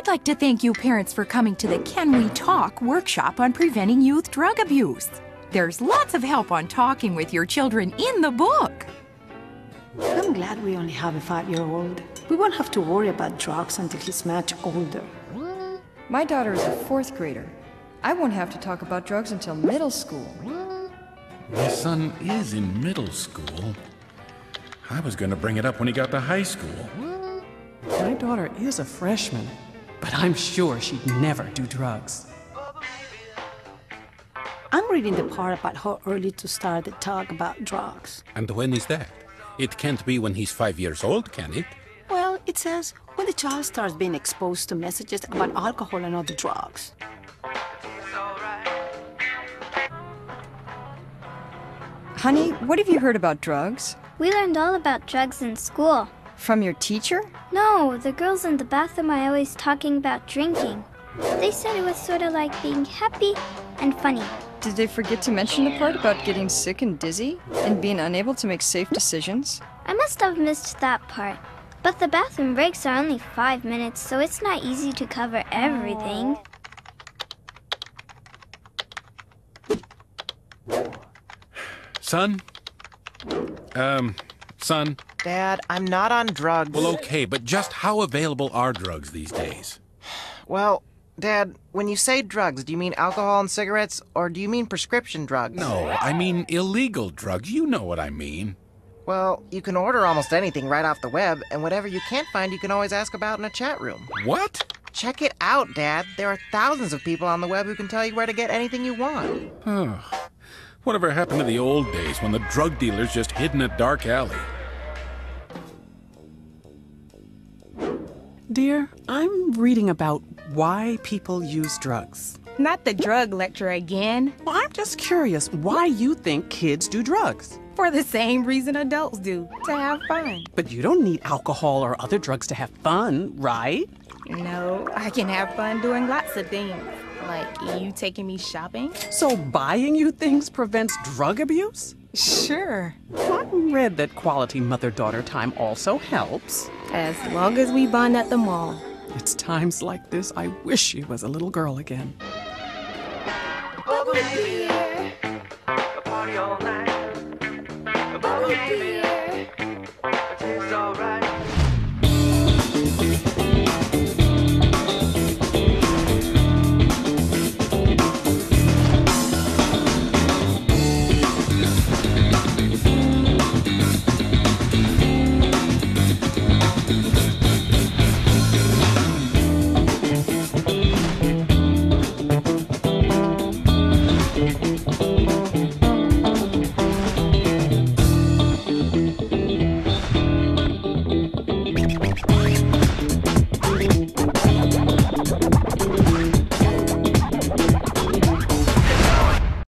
I'd like to thank you parents for coming to the Can We Talk workshop on preventing youth drug abuse. There's lots of help on talking with your children in the book. I'm glad we only have a 5-year-old. We won't have to worry about drugs until he's much older. My daughter is a 4th grader. I won't have to talk about drugs until middle school. My son is in middle school. I was going to bring it up when he got to high school. My daughter is a freshman, but I'm sure she'd never do drugs. I'm reading the part about how early to start the talk about drugs. And when is that? It can't be when he's 5 years old, can it? Well, it says when the child starts being exposed to messages about alcohol and other drugs. Honey, what have you heard about drugs? We learned all about drugs in school. From your teacher? No, the girls in the bathroom are always talking about drinking. They said it was sort of like being happy and funny. Did they forget to mention the part about getting sick and dizzy and being unable to make safe decisions? I must have missed that part. But the bathroom breaks are only 5 minutes, so it's not easy to cover everything. Son? Son? Dad, I'm not on drugs. Well, okay, but just how available are drugs these days? Well, Dad, when you say drugs, do you mean alcohol and cigarettes, or do you mean prescription drugs? No, I mean illegal drugs. You know what I mean. Well, you can order almost anything right off the web, and whatever you can't find, you can always ask about in a chat room. What? Check it out, Dad. There are thousands of people on the web who can tell you where to get anything you want. Whatever happened to the old days when the drug dealers just hid in a dark alley? Dear, I'm reading about why people use drugs. Not the drug lecture again. Well, I'm just curious why you think kids do drugs. For the same reason adults do, to have fun. But you don't need alcohol or other drugs to have fun, right? No, I can have fun doing lots of things. Like you taking me shopping? So buying you things prevents drug abuse? Sure. I read that quality mother-daughter time also helps. As long as we bond at the mall. It's times like this I wish she was a little girl again. Bubble